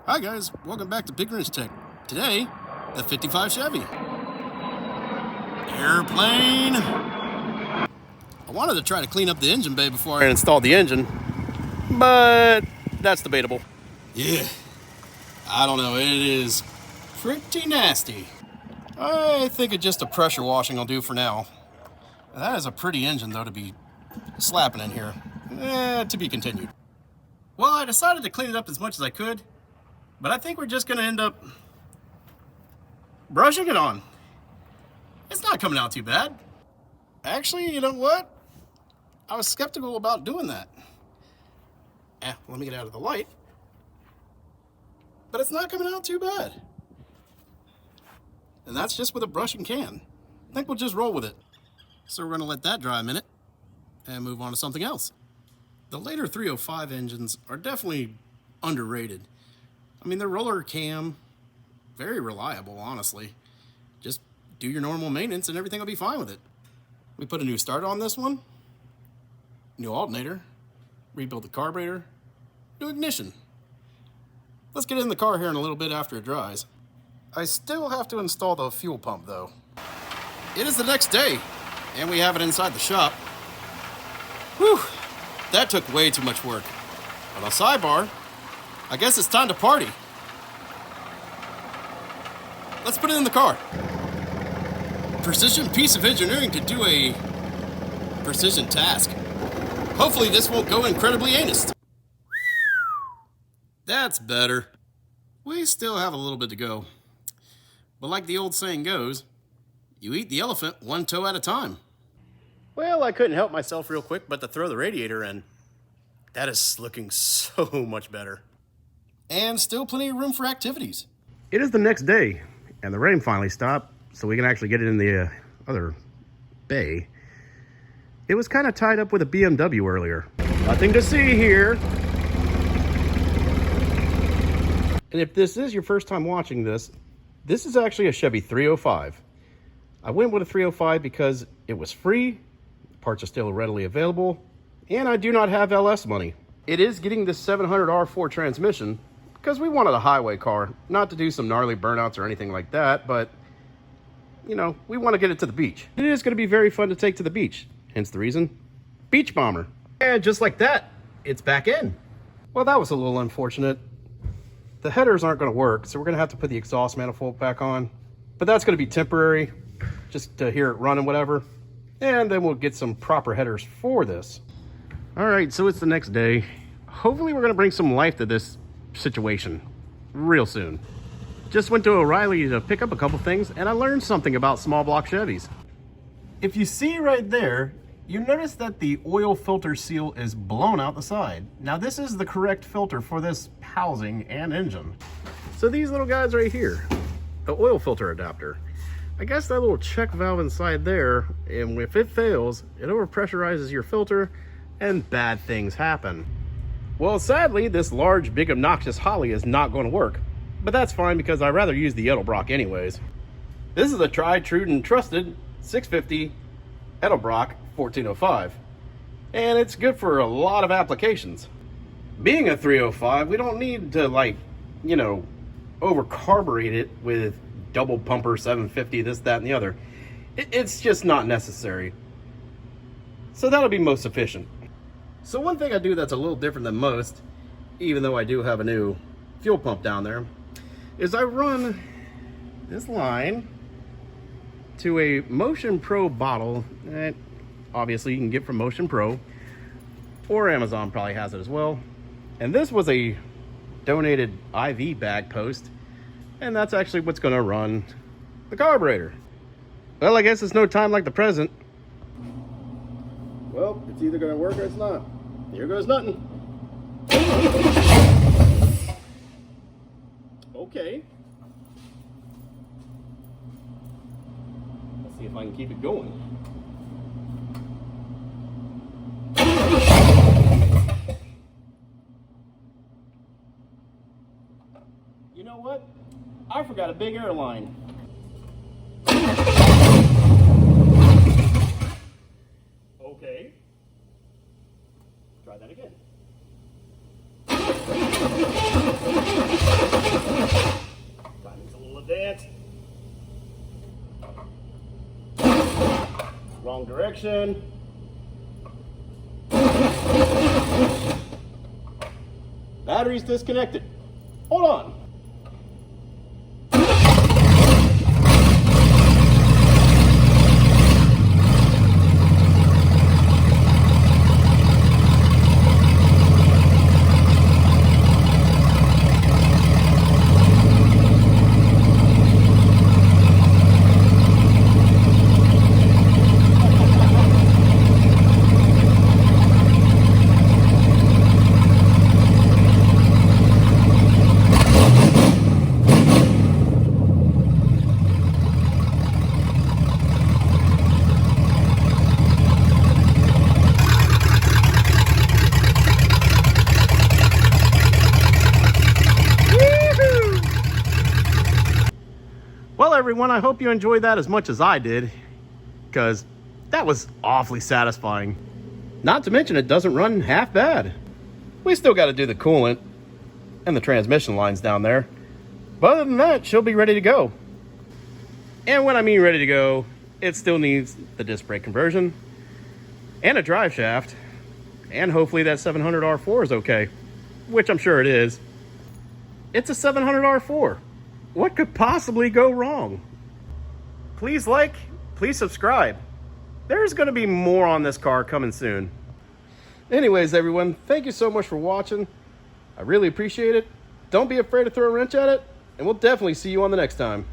Hi guys, welcome back to Big Wrench Tech. Today, the 55 Chevy. Airplane! I wanted to try to clean up the engine bay before I installed the engine, but that's debatable. Yeah, I don't know, it is pretty nasty. I think just a pressure washing will do for now. That is a pretty engine though to be slapping in here. To be continued. Well, I decided to clean it up as much as I could, but I think we're just going to end up brushing it on. It's not coming out too bad. Actually, you know what? I was skeptical about doing that. Let me get out of the light. But it's not coming out too bad. And that's just with a brushing can. I think we'll just roll with it. So we're going to let that dry a minute and move on to something else. The later 305 engines are definitely underrated. I mean, they're roller cam, very reliable, honestly. Just do your normal maintenance and everything will be fine with it. We put a new starter on this one, new alternator, rebuild the carburetor, new ignition. Let's get in the car here in a little bit after it dries. I still have to install the fuel pump though. It is the next day, and we have it inside the shop. Whew, that took way too much work. But on sidebar, I guess it's time to party. Let's put it in the car. Precision piece of engineering to do a precision task. Hopefully this won't go incredibly anus. That's better. We still have a little bit to go. But like the old saying goes, you eat the elephant one toe at a time. Well, I couldn't help myself real quick but to throw the radiator in. That is looking so much better. And still plenty of room for activities. It is the next day, and the rain finally stopped, so we can actually get it in the other bay. It was kind of tied up with a BMW earlier. Nothing to see here. And if this is your first time watching this, this is actually a Chevy 305. I went with a 305 because it was free, parts are still readily available, and I do not have LS money. It is getting this 700 R4 transmission because we wanted a highway car, not to do some gnarly burnouts or anything like that, but, you know, we want to get it to the beach. It is going to be very fun to take to the beach, hence the reason, Beach Bomber. And just like that, it's back in. Well, that was a little unfortunate. The headers aren't going to work, so we're going to have to put the exhaust manifold back on, but that's going to be temporary, just to hear it run and whatever, and then we'll get some proper headers for this. All right, so it's the next day. Hopefully we're going to bring some life to this situation real soon. Just went to O'Reilly to pick up a couple things, and I learned something about small block Chevys. If you see right there, you notice that the oil filter seal is blown out the side. Now this is the correct filter for this housing and engine. So these little guys right here, the oil filter adapter. I guess that little check valve inside there, and if it fails, it overpressurizes your filter and bad things happen. Well, sadly, this large, big, obnoxious Holly is not going to work, but that's fine because I'd rather use the Edelbrock anyways. This is a tried, true, and trusted 650 Edelbrock 1405, and it's good for a lot of applications. Being a 305, we don't need to, like, you know, over carburate it with double pumper 750, this, that, and the other. It's just not necessary. So that'll be most efficient. So one thing I do that's a little different than most, even though I do have a new fuel pump down there, is I run this line to a Motion Pro bottle that obviously you can get from Motion Pro, or Amazon probably has it as well. And this was a donated IV bag post, and that's actually what's going to run the carburetor. Well, I guess it's no time like the present. Well, it's either going to work or it's not. Here goes nothing. Okay. Let's see if I can keep it going. You know what? I forgot a big airline. Okay. Try that again. Wrong direction. Battery's disconnected. Hold on. Well, everyone, I hope you enjoyed that as much as I did, because that was awfully satisfying. Not to mention it doesn't run half bad. We still got to do the coolant and the transmission lines down there. But other than that, she'll be ready to go. And when I mean ready to go, it still needs the disc brake conversion and a drive shaft. And hopefully that 700 R4 is okay, which I'm sure it is. It's a 700 R4. What could possibly go wrong? Please like, please subscribe. There's going to be more on this car coming soon. Anyways, everyone, thank you so much for watching. I really appreciate it. Don't be afraid to throw a wrench at it, and we'll definitely see you on the next time.